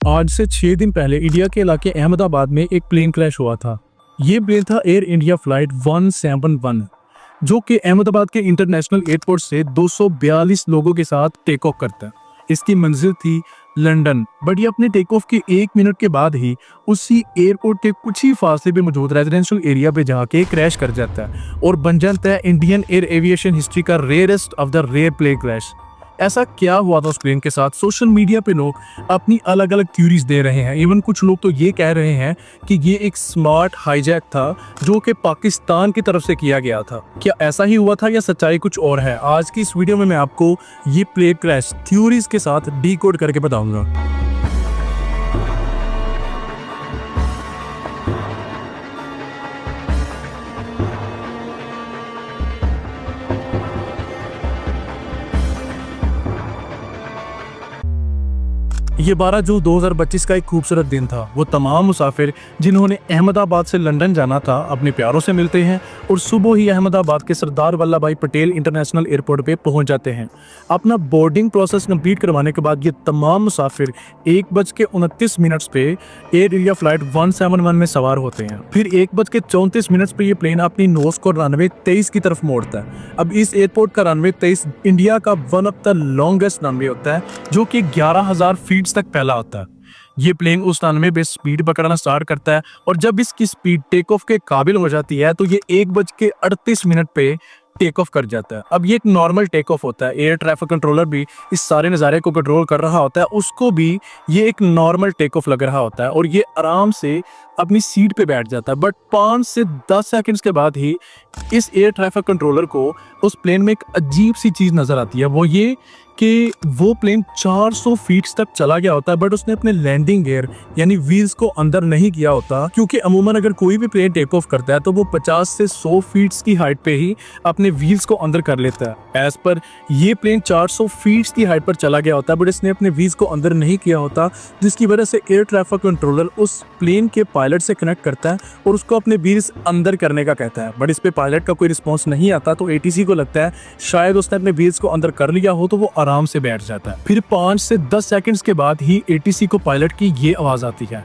आज से 6 दिन पहले इंडिया के इलाके अहमदाबाद में एक प्लेन क्रैश हुआ था। ये प्लेन था एयर इंडिया फ्लाइट 171 जो कि अहमदाबाद के इंटरनेशनल एयरपोर्ट से 242 लोगों के साथ टेक ऑफ करता है। इसकी मंजिल थी लंदन, बट ये अपने टेक ऑफ के 1 मिनट के बाद ही उसी एयरपोर्ट के कुछ ही फासले पे मौजूद रेजिडेंशियल एरिया पे जाके क्रैश कर जाता है और बन जाता है इंडियन एयर एविएशन हिस्ट्री का rarest of the rare plane crash. ऐसा क्या हुआ था उस प्लेन के साथ? सोशल मीडिया पे लोग अपनी अलग अलग थ्योरीज दे रहे हैं। इवन कुछ लोग तो ये कह रहे हैं कि ये एक स्मार्ट हाईजैक था जो कि पाकिस्तान की तरफ से किया गया था। क्या ऐसा ही हुआ था या सच्चाई कुछ और है? आज की इस वीडियो में मैं आपको ये प्लेन क्रैश थ्योरीज के साथ डीकोड करके बताऊंगा। ये 12 जून 2025 का एक खूबसूरत दिन था। वो तमाम मुसाफिर जिन्होंने अहमदाबाद से लंदन जाना था अपने प्यारों से मिलते हैं और सुबह ही अहमदाबाद के सरदार वल्लभ भाई पटेल इंटरनेशनल एयरपोर्ट पे पहुंच जाते हैं। अपना बोर्डिंग प्रोसेस कंप्लीट करवाने के बाद ये तमाम मुसाफिर 1:29 पे एयर इंडिया फ्लाइट 171 में सवार होते हैं। फिर 1:34 पे ये प्लेन अपनी नोज को रनवे 23 की तरफ मोड़ता है। अब इस एयरपोर्ट का रनवे 23 इंडिया का one of the longest runway होता है जो कि 11,000 फीट तक फैला होता है। ये प्लेन उस रनवे पे स्पीड पकड़ना स्टार्ट करता है और जब इसकी स्पीड टेक ऑफ के काबिल हो जाती है तो ये 1:38 पे टेक ऑफ कर जाता है। अब ये एक नॉर्मल टेक ऑफ होता है। एयर ट्रैफिक कंट्रोलर भी इस सारे नज़ारे को कंट्रोल कर रहा होता है, उसको भी ये एक नॉर्मल टेक ऑफ लग रहा होता है और ये आराम से अपनी सीट पे बैठ जाता है। बट 5 से 10 सेकंड्स के बाद ही इस एयर ट्रैफिक कंट्रोलर को उस प्लेन में एक अजीब सी चीज़ नज़र आती है। वो ये कि वो प्लेन 400 फीट तक चला गया होता है बट उसने अपने लैंडिंग गियर यानी व्हील्स को अंदर नहीं किया होता, क्योंकि अमूमन अगर कोई भी प्लेन टेक ऑफ करता है तो वो 50 से 100 फीट की हाइट पे ही अपने व्हील्स को अंदर कर लेता है। एज पर ये प्लेन 400 फीट की हाइट पर चला गया होता है बट इसने अपने व्हील्स को अंदर नहीं किया होता, जिसकी वजह से एयर ट्रैफिक कंट्रोलर उस प्लेन के पायलट से कनेक्ट करता है और उसको अपने व्हील्स अंदर करने का कहता है। बट इस पे पायलट का कोई रिस्पॉन्स नहीं आता तो एटीसी को लगता है शायद उसने अपने व्हील्स को अंदर कर लिया हो, तो वो आराम से बैठ जाता है। फिर 5 से 10 सेकंड्स के बाद ही एटीसी को पायलट की ये आवाज आती है,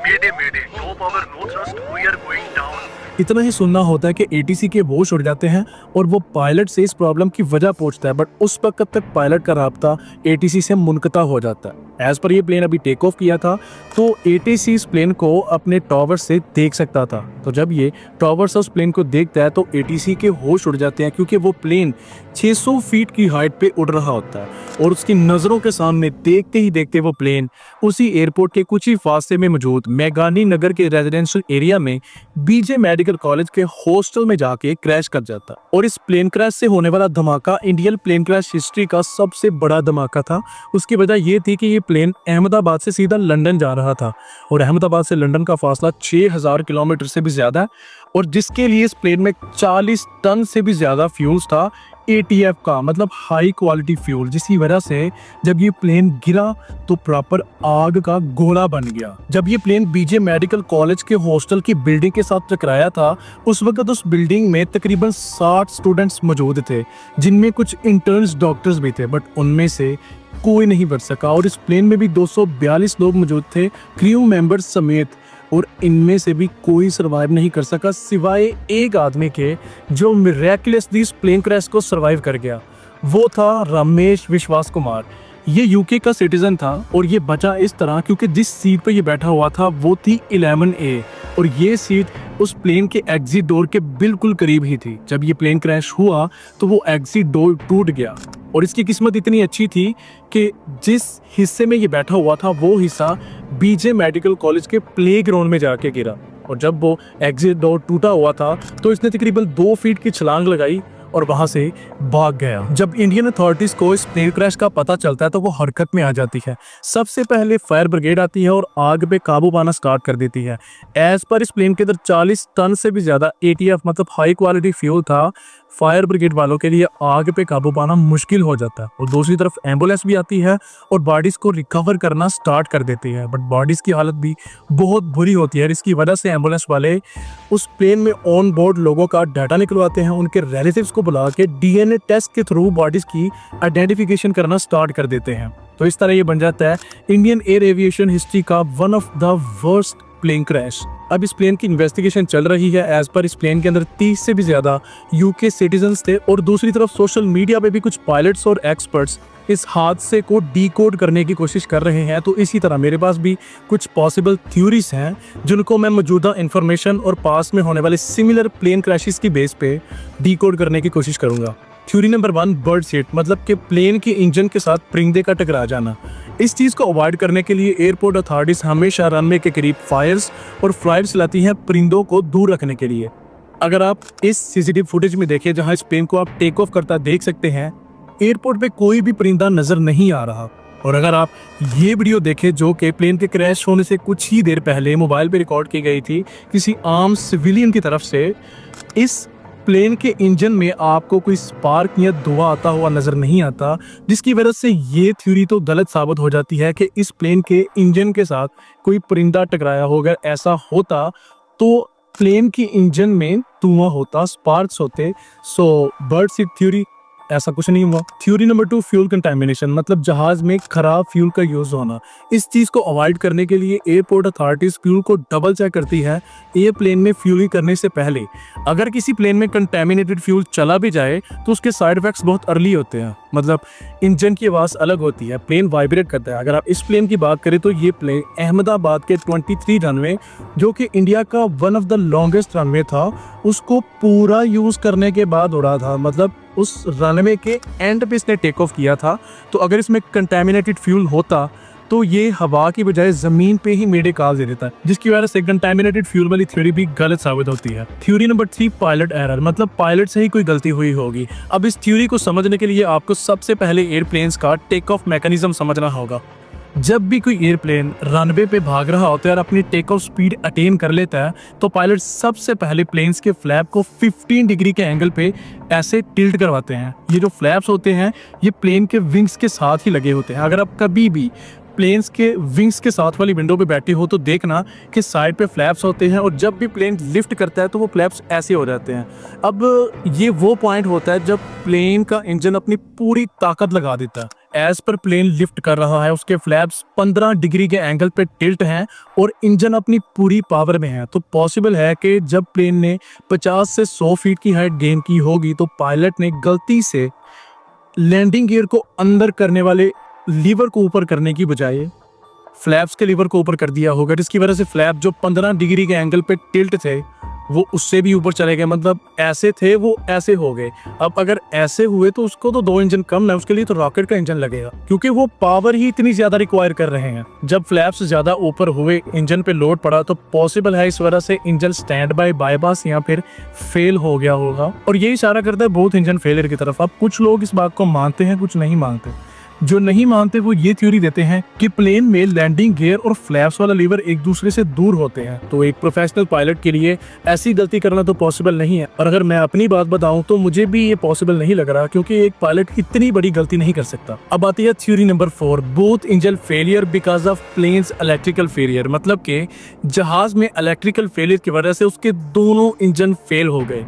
mayday mayday, no power no thrust, we are going down. इतना ही सुनना होता है कि एटीसी के होश उड़ जाते हैं और वो पायलट से इस प्रॉब्लम की वजह पूछता है, बट उस वक्त तक पायलट का राब्ता एटीसी से मुनक़ता हो जाता है। एज पर ये प्लेन अभी टेक ऑफ किया था तो एटीसी इस प्लेन को अपने टॉवर से देख सकता था। तो जब ये टॉवर से उस प्लेन को देखता है तो एटीसी के होश उड़ जाते हैं, क्योंकि वो प्लेन 600 फीट की हाइट पे उड़ रहा होता है और उसकी नज़रों के सामने देखते ही देखते वो प्लेन उसी एयरपोर्ट के कुछ ही फासले में मौजूद मेघानी नगर के रेजिडेंशियल एरिया में बीजे मेडिकल कॉलेज के हॉस्टल में जाके क्रैश कर जाता। और इस प्लेन क्रैश से होने वाला धमाका इंडियन प्लेन क्रैश हिस्ट्री का सबसे बड़ा धमाका था। उसकी वजह ये थी कि ये प्लेन अहमदाबाद से सीधा लंदन जा रहा था और अहमदाबाद से लंदन का फासला 6000 किलोमीटर से भी ज्यादा है और जिसके लिए इस प्लेन में 40 टन से भी ज्यादा फ्यूल्स था, एटीएफ का मतलब हाई क्वालिटी फ्यूल, जिसकी वजह से जब ये प्लेन गिरा तो प्रॉपर आग का गोला बन गया। जब ये प्लेन बीजे मेडिकल कॉलेज के हॉस्टल की बिल्डिंग के साथ टकराया था उस वक्त उस बिल्डिंग में तकरीबन 60 स्टूडेंट्स मौजूद थे, जिनमें कुछ इंटर्न्स डॉक्टर्स भी थे, बट उनमें से कोई नहीं बच सका। और इस प्लेन में भी 242 लोग मौजूद थे क्रू मेंबर्स समेत, और इनमें से भी कोई सरवाइव नहीं कर सका सिवाय एक आदमी के जो मिरेकलसली इस प्लेन क्रैश को सरवाइव कर गया। वो था रमेश विश्वास कुमार। ये यूके का सिटीजन था और ये बचा इस तरह क्योंकि जिस सीट पर ये बैठा हुआ था वो थी 11A और ये सीट उस प्लेन के एग्जिट डोर के बिल्कुल करीब ही थी। जब ये प्लेन क्रैश हुआ तो वो एग्जिट डोर टूट गया और इसकी किस्मत इतनी अच्छी थी कि जिस हिस्से में ये बैठा हुआ था वो हिस्सा बीजे मेडिकल कॉलेज के प्लेग्राउंड में जाके गिरा और जब वो एग्जिट डोर टूटा हुआ था तो इसने तकरीबन 2 फीट की छलांग लगाई और वहां से भाग गया। जब इंडियन अथॉरिटीज को इस प्लेन क्रैश का पता चलता है तो वो हरकत में आ जाती है। सबसे पहले फायर ब्रिगेड आती है और आग पे काबू पाना स्टार्ट कर देती है। एज पर इस प्लेन के अंदर 40 टन से भी ज्यादा एटीएफ मतलब हाई क्वालिटी फ्यूल था। फायर ब्रिगेड वालों के लिए आग पे काबू पाना मुश्किल हो जाता है और दूसरी तरफ एम्बुलेंस भी आती है और बॉडीज को रिकवर करना स्टार्ट कर देती है, बट बॉडीज की हालत भी बहुत बुरी होती है। इसकी वजह से एम्बुलेंस वाले उस प्लेन में ऑन बोर्ड लोगों का डाटा निकलवाते हैं, उनके रिलेटिव्स को बुला के डीएनए टेस्ट के थ्रू बॉडीज की आइडेंटिफिकेशन करना स्टार्ट कर देते हैं। तो इस तरह ये बन जाता है इंडियन एयर एविएशन हिस्ट्री का one of the worst plane crash. अब इस प्लेन की इन्वेस्टिगेशन चल रही है। एज पर इस प्लेन के अंदर 30 से भी ज्यादा यूके सिटीजन्स थे और दूसरी तरफ सोशल मीडिया पे भी कुछ पायलट्स और एक्सपर्ट्स इस हादसे को डीकोड करने की कोशिश कर रहे हैं। तो इसी तरह मेरे पास भी कुछ पॉसिबल थ्योरीज हैं जिनको मैं मौजूदा इंफॉर्मेशन और पास में होने वाले सिमिलर प्लेन क्रैशेस की बेस पे डीकोड करने की कोशिश करूंगा। थ्योरी नंबर 1, बर्ड सीट, मतलब कि प्लेन के इंजन के साथ परिंदे का टकरा जाना। इस चीज़ को अवॉइड करने के लिए एयरपोर्ट अथॉरिटीज हमेशा रनवे के करीब फायर्स और फ्लाइट चलाती हैं परिंदों को दूर रखने के लिए। अगर आप इस सीसीटीवी फुटेज में देखें जहां इस प्लेन को आप टेक ऑफ करता देख सकते हैं, एयरपोर्ट पे कोई भी परिंदा नजर नहीं आ रहा। और अगर आप ये वीडियो देखें जो कि प्लेन के क्रैश होने से कुछ ही देर पहले मोबाइल पे रिकॉर्ड की गई थी किसी आम सिविलियन की तरफ से, इस प्लेन के इंजन में आपको कोई स्पार्क या धुआं आता हुआ नजर नहीं आता, जिसकी वजह से ये थ्योरी तो गलत साबित हो जाती है कि इस प्लेन के इंजन के साथ कोई परिंदा टकराया हो। अगर ऐसा होता तो प्लेन के इंजन में धुआं होता, स्पार्क्स होते। सो बर्ड सीट थ्योरी, ऐसा कुछ नहीं हुआ। थ्योरी नंबर 2, फ्यूल कंटामिनेशन, मतलब जहाज में खराब फ्यूल का यूज होना। इस चीज को अवॉइड करने के लिए एयरपोर्ट अथॉरिटीज फ्यूल को डबल चेक करती है एयरप्लेन में फ्यूलिंग करने से पहले। अगर किसी प्लेन में कंटामिनेटेड फ्यूल चला भी जाए तो उसके साइड इफेक्ट्स बहुत अर्ली होते हैं, मतलब इंजन की आवाज़ अलग होती है, प्लेन वाइब्रेट करता है। अगर आप इस प्लेन की बात करें तो ये प्लेन अहमदाबाद के 23 रनवे, जो कि इंडिया का one of the longest runway था, उसको पूरा यूज करने के बाद उड़ा था। मतलब उस रनवे के एंड पे इसने टेक ऑफ किया था। तो अगर इसमें कंटामिनेटेड फ्यूल होता तो ये हवा की बजाय जमीन पे ही मेरे कॉल दे देता है, जिसकी वजह से कंटामिनेटेड फ्यूल वाली थ्योरी भी गलत साबित होती है। थ्योरी नंबर 3, पायलट एरर, मतलब पायलट से ही कोई गलती हुई होगी। अब इस थ्योरी को समझने के लिए आपको सबसे पहले एयरप्लेन्स का टेक ऑफ मैकेनिज्म समझना होगा। जब भी कोई एयरप्लेन रनवे पे भाग रहा होता है और अपनी टेक ऑफ स्पीड अटेन कर लेता है तो पायलट सबसे पहले प्लेन्स के फ्लैप को 15 डिग्री के एंगल पे ऐसे टिल्ट करवाते हैं। ये जो फ्लैप्स होते हैं ये प्लेन के विंग्स के साथ ही लगे होते हैं। अगर आप कभी भी प्लेन्स के विंग्स के साथ वाली विंडो पे बैठे हो तो देखना कि साइड पे फ्लैप्स होते हैं और जब भी प्लेन लिफ्ट करता है तो वो फ्लैप्स ऐसे हो जाते हैं। अब ये वो पॉइंट होता है जब प्लेन का इंजन अपनी पूरी ताकत लगा देता है। एज पर प्लेन लिफ्ट कर रहा है, उसके फ्लैप्स 15 डिग्री के एंगल पे टिल्ट हैं और इंजन अपनी पूरी पावर में है। तो पॉसिबल है कि जब प्लेन ने 50 से 100 फीट की हाइट गेन की होगी तो पायलट ने गलती से लैंडिंग गियर को अंदर करने वाले लीवर को ऊपर करने की बजाय फ्लैप्स के लीवर को ऊपर कर दिया होगा, जिसकी वजह से फ्लैप जो 15 डिग्री के एंगल पे टिल्ट थे वो उससे भी ऊपर चले गए। मतलब ऐसे थे वो ऐसे हो गए। अब अगर ऐसे हुए तो उसको तो 2 इंजन कम है, उसके लिए तो रॉकेट का इंजन लगेगा, क्योंकि वो पावर ही इतनी ज्यादा रिक्वायर कर रहे हैं। जब फ्लैप्स ज्यादा ऊपर हुए, इंजन पे लोड पड़ा, तो पॉसिबल है इस वजह से इंजन स्टैंड बाय बाईपास या फिर फेल हो गया होगा। और ये इशारा करता है बहुत इंजन फेलियर की तरफ। अब कुछ लोग इस बात को मानते हैं, कुछ नहीं मानते। जो नहीं मानते वो ये थ्योरी देते हैं कि प्लेन में लैंडिंग गियर और फ्लैप्स वाला लीवर एक दूसरे से दूर होते हैं। तो एक प्रोफेशनल पायलट के लिए ऐसी गलती करना तो पॉसिबल नहीं है। और अगर मैं अपनी बात बताऊं तो मुझे भी ये पॉसिबल नहीं लग रहा, क्योंकि एक पायलट इतनी बड़ी गलती नहीं कर सकता। अब आती है theory number 4, both engine failure because of plane's electrical failure, मतलब कि जहाज में इलेक्ट्रिकल फेलियर की वजह से उसके दोनों इंजन फेल हो गए।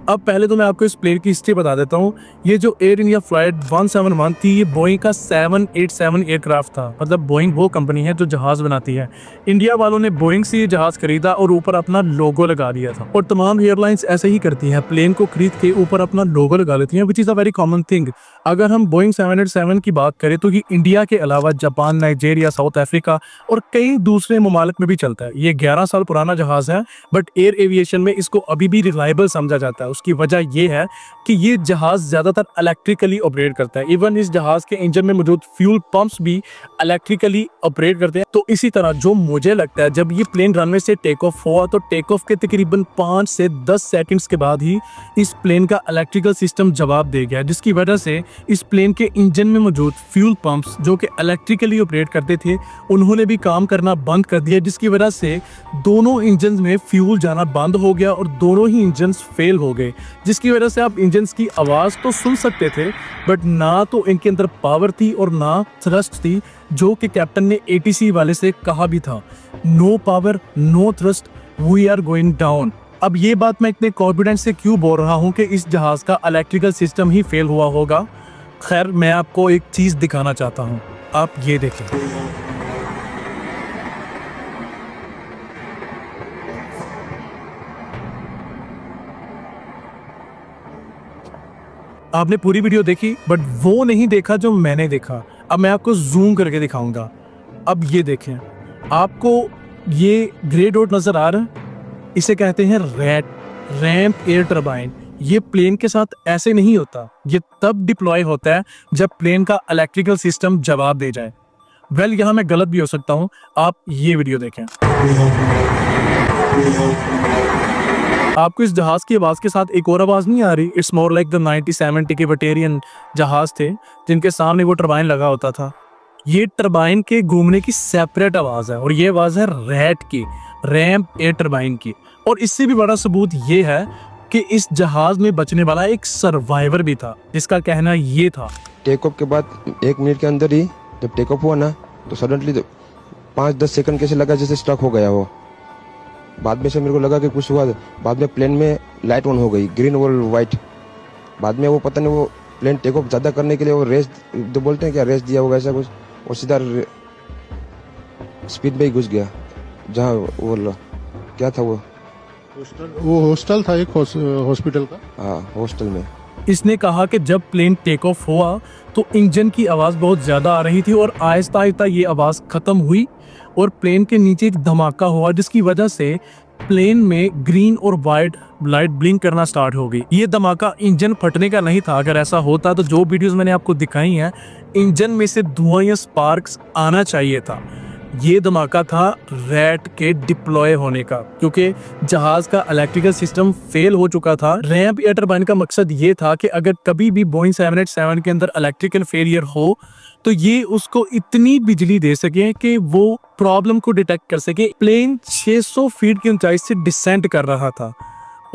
अब पहले तो मैं आपको इस प्लेन की हिस्ट्री बता देता हूँ। ये जो एयर इंडिया फ्लाइट 171 थी, ये बोइंग का 787 एयरक्राफ्ट था। मतलब बोइंग वो कंपनी है जो जहाज बनाती है। इंडिया वालों ने बोइंग से ये जहाज खरीदा और ऊपर अपना लोगो लगा दिया था। और तमाम एयरलाइंस ऐसे ही करती हैं, प्लेन को खरीद के ऊपर अपना लोगो लगा लेती हैं, which is a very common thing. अगर हम बोइंग 787 की बात करें तो ये इंडिया के अलावा जापान, नाइजीरिया, साउथ अफ्रीका और कई दूसरे ममालिक में भी चलता है। ये 11 साल पुराना जहाज है, बट एयर एविएशन में इसको अभी भी रिलायबल समझा जाता है। उसकी वजह यह है कि ये जहाज ज्यादातर इलेक्ट्रिकली ऑपरेट करता है। इवन इस जहाज के इंजन में मौजूद फ्यूल पंप्स भी इलेक्ट्रिकली ऑपरेट करते हैं। तो इसी तरह जो मुझे लगता है, जब ये प्लेन रनवे से टेक ऑफ हुआ तो टेक ऑफ के तकरीबन 5 से 10 सेकंड्स के बाद ही इस प्लेन का इलेक्ट्रिकल सिस्टम जवाब दे गया, जिसकी वजह से इस प्लेन के इंजन में मौजूद फ्यूल पंप्स जो कि इलेक्ट्रिकली ऑपरेट करते थे, उन्होंने भी काम करना बंद कर दिया, जिसकी वजह से दोनों इंजन में फ्यूल जाना बंद हो गया और दोनों ही इंजन फेल हो गए। जिसकी वजह से आप इंजन की आवाज तो सुन सकते थे, बट ना तो इनके अंदर पावर थी और ना थ्रस्ट थी, जो कि कैप्टन ने ATC वाले से कहा भी था, no power no thrust, we are going down. अब ये बात मैं इतने कॉन्फिडेंस से क्यों बोल रहा हूँ कि इस जहाज का इलेक्ट्रिकल सिस्टम ही फेल हुआ होगा? खैर, मैं आपको एक चीज दिखाना चाहता हूँ। आप ये देखें। आपने पूरी वीडियो देखी, बट वो नहीं देखा जो मैंने देखा। अब मैं आपको जूम करके दिखाऊंगा। अब ये देखें, आपको ये ग्रे डॉट नजर आ रहा है, इसे कहते हैं रैंप एयर टरबाइन। ये प्लेन के साथ ऐसे नहीं होता, ये तब डिप्लॉय होता है जब प्लेन का इलेक्ट्रिकल सिस्टम जवाब दे जाए। वेल, यहाँ मैं गलत भी हो सकता हूँ, आप ये वीडियो देखें। आपको इस जहाज की आवाज के साथ एक और आवाज नहीं आ रही? इट्स मोर लाइक द 90-70 के बटेरियन जहाज थे जिनके सामने वो टरबाइन लगा होता था। ये टरबाइन के घूमने की सेपरेट आवाज है, और ये आवाज है रैट की, रैंप एयर टरबाइन की। और इससे भी बड़ा सबूत ये है कि इस जहाज में बचने वाला एक सर्वाइवर भी था, जिसका कहना ये था। टेक ऑफ के बाद 1 मिनट के अंदर ही जब टेक ऑफ हुआ ना, तो सडनली 5-10 सेकंड कैसे लगा जैसे स्टक हो गया वो। बाद में से मेरे को लगा कि कुछ हुआ। बाद में प्लेन में लाइट ऑन हो गई, ग्रीन और वाइट। बाद में वो पता नहीं, वो प्लेन टेक ऑफ ज़्यादा करने के लिए वो रेस जो बोलते हैं क्या, रेस दिया होगा ऐसा कुछ, और सीधा स्पीड में ही घुस गया। जहाँ वो क्या था, वो हॉस्टल था, एक हॉस्पिटल का। हाँ, हॉस्टल में। इसने कहा कि जब प्लेन टेक ऑफ हुआ तो इंजन की आवाज़ बहुत ज़्यादा आ रही थी, और आहिस्ता आहिस्ता ये आवाज़ ख़त्म हुई और प्लेन के नीचे एक धमाका हुआ, जिसकी वजह से प्लेन में ग्रीन और वाइट लाइट ब्लिंक करना स्टार्ट हो गई। ये धमाका इंजन फटने का नहीं था। अगर ऐसा होता तो जो वीडियोस मैंने आपको दिखाई हैं, इंजन में से धुआं या स्पार्क्स आना चाहिए था। ये धमाका था रैट के डिप्लॉय होने का, क्योंकि जहाज का इलेक्ट्रिकल सिस्टम फेल हो चुका था। रैंप एयर टरबाइन का मकसद ये था कि अगर कभी भी बोइंग 787 के अंदर इलेक्ट्रिकल फेलियर हो तो ये उसको इतनी बिजली दे सके कि वो प्रॉब्लम को डिटेक्ट कर सके। प्लेन 600 फीट की ऊंचाई से डिसेंट कर रहा था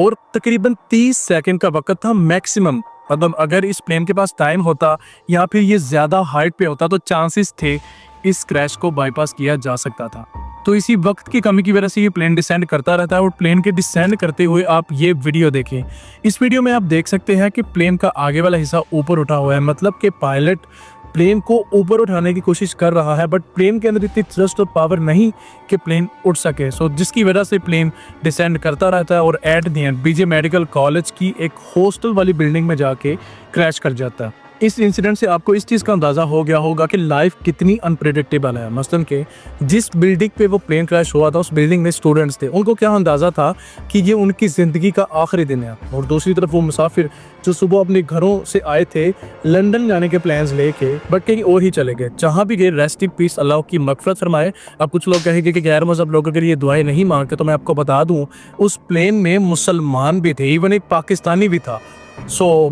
और तकरीबन 30 सेकंड का वक्त था मैक्सिमम। मतलब अगर इस प्लेन के पास टाइम होता या फिर ये ज्यादा हाइट पे होता तो चांसेस थे इस क्रैश को बाईपास किया जा सकता था। तो इसी वक्त की कमी की वजह से ये प्लेन डिसेंड करता रहता है। और प्लेन के डिसेंड करते हुए आप ये वीडियो देखें। इस वीडियो में आप देख सकते हैं कि प्लेन का आगे वाला हिस्सा ऊपर उठा हुआ है, मतलब कि पायलट प्लेन को ऊपर उठाने की कोशिश कर रहा है, बट प्लेन के अंदर इतनी थ्रस्ट और पावर नहीं कि प्लेन उठ सके। सो जिसकी वजह से प्लेन डिसेंड करता रहता है और at the end B J medical college की एक हॉस्टल वाली बिल्डिंग में जाके क्रैश कर जाता है। इस इंसिडेंट से आपको इस चीज़ का अंदाज़ा हो गया होगा कि लाइफ कितनी अनप्रेडिक्टेबल है। मसलन के जिस बिल्डिंग पे वो प्लेन क्रैश हुआ था, उस बिल्डिंग में स्टूडेंट्स थे। उनको क्या अंदाज़ा था कि ये उनकी ज़िंदगी का आखिरी दिन है। और दूसरी तरफ वो मुसाफिर जो सुबह अपने घरों से आए थे लंदन जाने के प्लान्स लेके, बट कहीं और ही चले गए। जहाँ भी गए, रेस्ट इन पीस, अल्लाह की मगफरत फरमाए। अब कुछ लोग कहेंगे कि गैर मज़हब लोग अगर ये दुआएं नहीं मांगते, तो मैं आपको बता दूँ उस प्लेन में मुसलमान भी थे, इवन एक पाकिस्तानी भी था।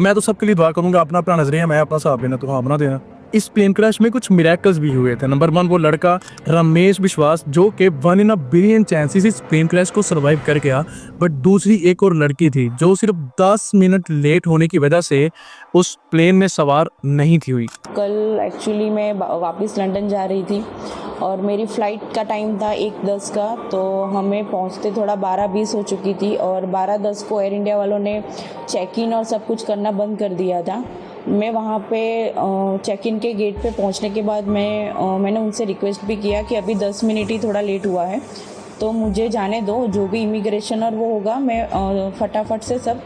मैं तो सबके लिए दुआ करूंगा, अपना अपना नजरिया, मैं अपना साहब देना, तो हाँ अपना देना। इस प्लेन क्रैश में कुछ मिरेकल्स भी हुए थे। नंबर 1 वो लड़का रमेश विश्वास, जो कि 1 in a billion चांसेस इस प्लेन क्रैश को सर्वाइव कर गया। बट दूसरी एक और लड़की थी जो सिर्फ 10 मिनट लेट होने की वजह से उस प्लेन में सवार नहीं थी हुई। कल एक्चुअली मैं वापस लंदन जा रही थी और मेरी फ़्लाइट का टाइम था 1:10 का, तो हमें पहुंचते थोड़ा 12:20 हो चुकी थी और 12:10 को एयर इंडिया वालों ने चेक इन और सब कुछ करना बंद कर दिया था। मैं वहाँ पे चेक इन के गेट पे पहुँचने के बाद मैंने उनसे रिक्वेस्ट भी किया कि अभी 10 मिनट ही थोड़ा लेट हुआ है तो मुझे जाने दो, जो भी इमिग्रेशन और वो होगा मैं फटाफट से सब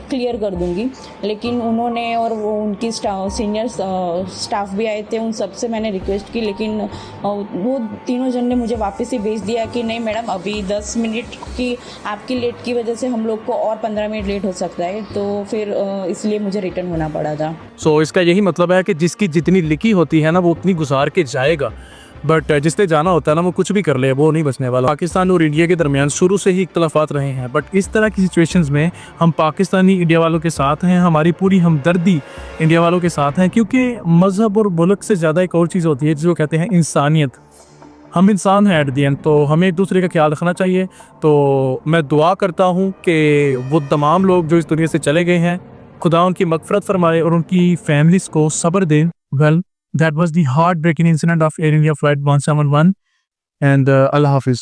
क्लियर कर दूंगी। लेकिन उन्होंने और वो उनकी सीनियर स्टाफ भी आए थे, उन सब से मैंने रिक्वेस्ट की, लेकिन वो तीनों जन ने मुझे वापस ही भेज दिया कि नहीं मैडम, अभी 10 मिनट की आपकी लेट की वजह से हम लोग को और 15 मिनट लेट हो सकता है, तो फिर इसलिए मुझे रिटर्न होना पड़ा था। इसका यही मतलब है कि जिसकी जितनी लिखी होती है ना, वो उतनी गुजार के जाएगा, बट जिसने जाना होता है ना, वो कुछ भी कर ले, वो नहीं बचने वाला। पाकिस्तान और इंडिया के दरमियान शुरू से ही इख्तलाफात रहे हैं, बट इस तरह की सिचुएशंस में हम पाकिस्तानी इंडिया वालों के साथ हैं। हमारी पूरी हमदर्दी इंडिया वालों के साथ हैं, क्योंकि मज़हब और मुल्क से ज़्यादा एक और चीज़ होती है जिसको कहते हैं इंसानियत। हम इंसान हैं एट द एंड, तो हमें एक दूसरे का ख्याल रखना चाहिए। तो मैं दुआ करता हूँ कि वो तमाम लोग जो इस दुनिया से चले गए हैं, खुदा उनकी मगफरत फरमाए और उनकी फैमिलीज़ को सब्र दे। Well, that was the heartbreaking incident of Air India Flight 171 and Allah Hafiz.